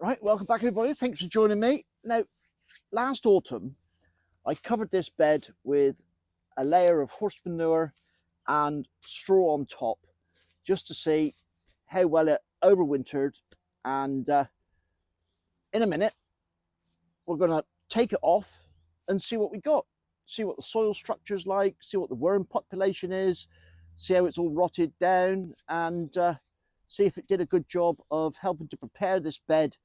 Right, welcome back everybody. Thanks for joining me. Now, last autumn, I covered this bed with a layer of horse manure and straw on top, just to see how well it overwintered. And in a minute, we're going to take it off and see what we got. See what the soil structure's like, see what the worm population is, see how it's all rotted down, and see if it did a good job of helping to prepare this bed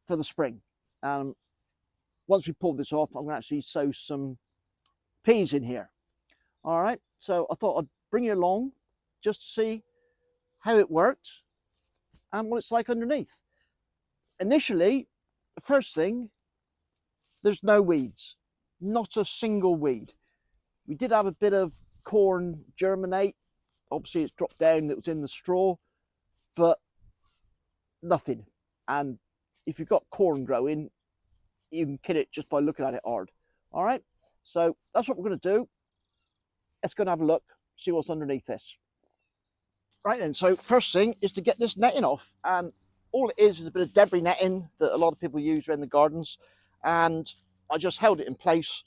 for the spring. Once we pull this off, I'm going to actually sow some peas in here. All right, so I thought I'd bring you along just to see how it worked and what it's like underneath. Initially, the first thing, there's no weeds, not a single weed. We did have a bit of corn germinate. Obviously it's dropped down, that was in the straw, but nothing. And if you've got corn growing, you can kill it just by looking at it hard. All right, so that's what we're going to do. Let's go and have a look, see what's underneath this. Right then, so first thing is to get this netting off, and all it is a bit of debris netting that a lot of people use around the gardens, and I just held it in place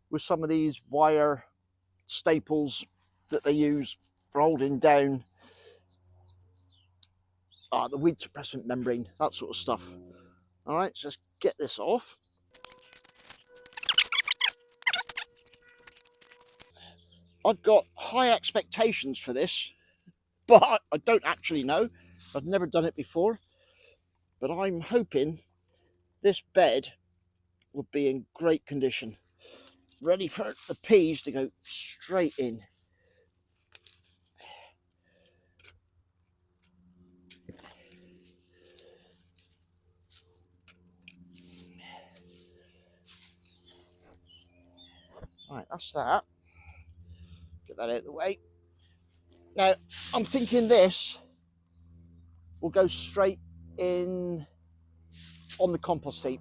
with some of these wire staples that they use for holding down the weed suppressant membrane, that sort of stuff. All right, so let's get this off. I've got high expectations for this, but I don't actually know. I've never done it before, but I'm hoping this bed will be in great condition, ready for the peas to go straight in. Right, that's that. Get that out of the way. Now, I'm thinking this will go straight in on the compost heap.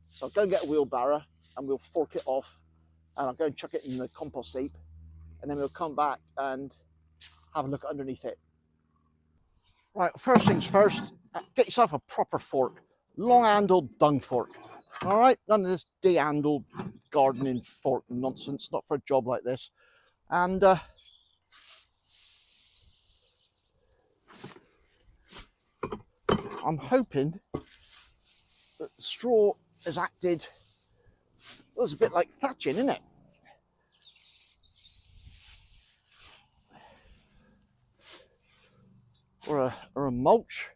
So I'll go and get a wheelbarrow and we'll fork it off, and I'll go and chuck it in the compost heap, and then we'll come back and have a look underneath it. Right, first things first, get yourself a proper fork, long-handled dung fork. All right, none of this de-handled gardening fork nonsense, not for a job like this. And I'm hoping that the straw has acted, well, it's a bit like thatching, isn't it? Or a mulch.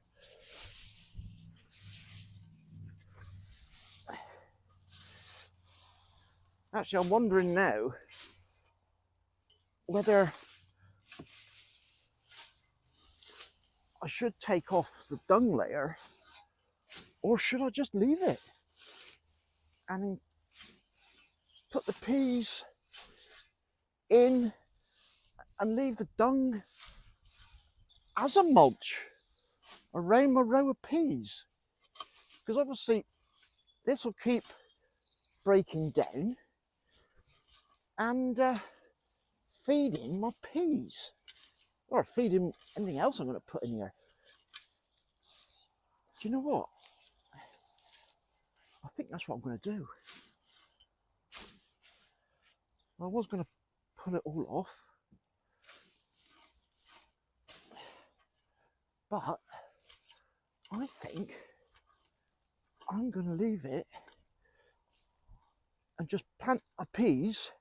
Actually, I'm wondering now whether I should take off the dung layer, or should I just leave it and put the peas in and leave the dung as a mulch around my row of peas? Because obviously this will keep breaking down and feeding my peas, or feeding anything else I'm going to put in here. Do you know what? I think that's what I'm going to do. I was going to pull it all off, but I think I'm going to leave it and just plant my peas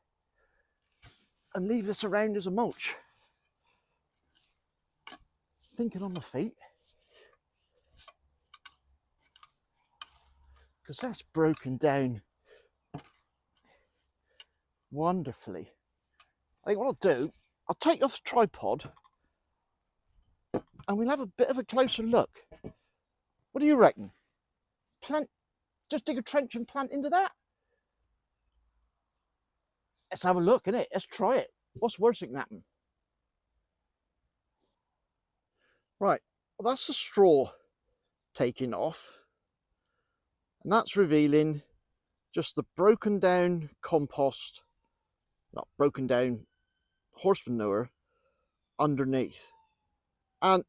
and leave this around as a mulch. Thinking on my feet, because that's broken down wonderfully. I think what I'll do, I'll take off the tripod and we'll have a bit of a closer look. What do you reckon? Just dig a trench and plant into that? Let's have a look, innit? Let's try it. What's worse that can happen? Right, well, that's the straw taking off, and that's revealing just the broken down compost, not broken down horse manure underneath. And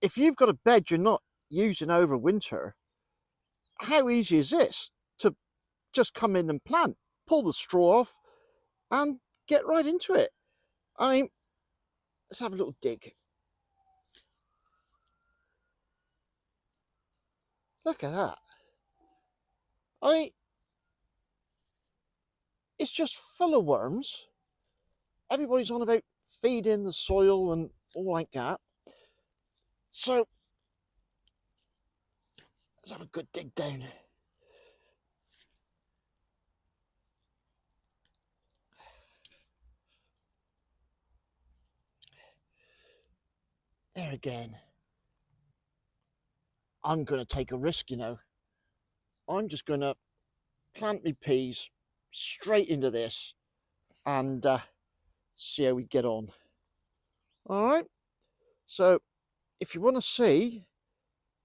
if you've got a bed you're not using over winter, how easy is this to just come in and plant, pull the straw off and get right into it? I mean, let's have a little dig. Look at that. I mean, it's just full of worms. Everybody's on about feeding the soil and all like that. So let's have a good dig down. There again. I'm going to take a risk, you know. I'm just going to plant my peas straight into this and see how we get on. All right. So if you want to see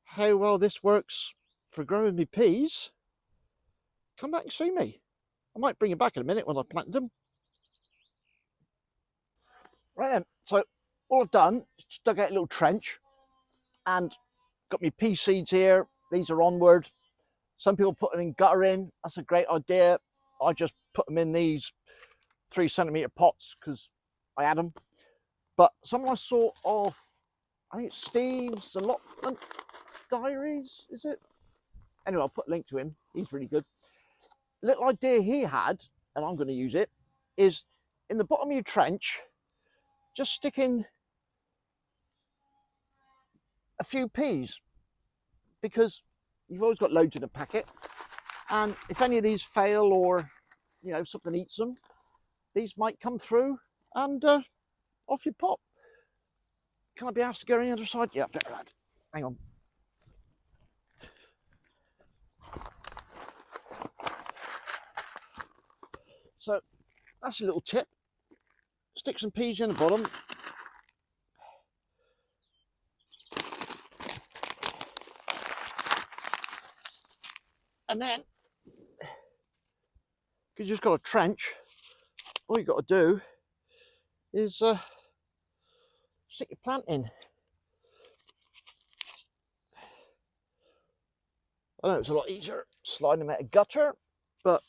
how well this works for growing my peas, come back and see me. I might bring it back in a minute when I've planted them. Right then, so all I've done is dug out a little trench and got my pea seeds here. These are onward. Some people put them in guttering. That's a great idea. I just put them in these 3 centimetre pots because I had them. But someone I saw of, I think it's Steve's Allotment Diaries, is it? Anyway, I'll put a link to him. He's really good. Little idea he had, and I'm going to use it, is in the bottom of your trench, just stick in a few peas, because you've always got loads in a packet, and if any of these fail or, you know, something eats them, these might come through and off you pop. Can I be asked to go on the other side? Yeah, better lad. Hang on. So that's a little tip. Stick some peas in the bottom. And then, because you've just got a trench, all you've got to do is stick your plant in. I know it's a lot easier sliding them out a gutter, but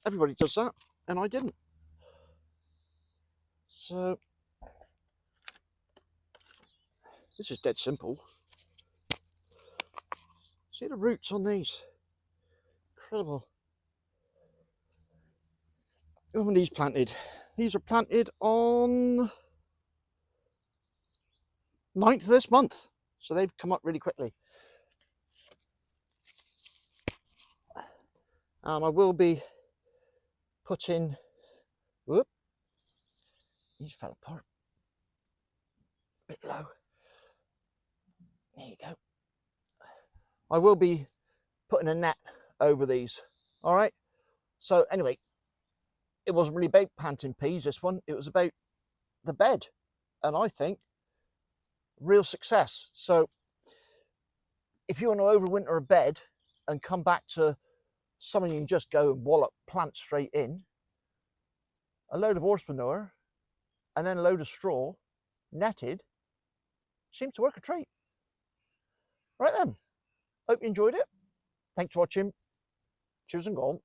everybody does that, and I didn't. So this is dead simple. See the roots on these? Incredible. When were these planted? These are planted on 9th of this month, so they've come up really quickly. And I will be putting, whoop, these fell apart, a bit low. There you go. I will be putting a net over these. All right. So anyway, it wasn't really about planting peas, this one. It was about the bed. And I think real success. So if you want to overwinter a bed and come back to something you can just go and wallop, plant straight in, a load of horse manure and then a load of straw netted seems to work a treat. Right then, hope you enjoyed it. Thanks for watching. Cheers and gone.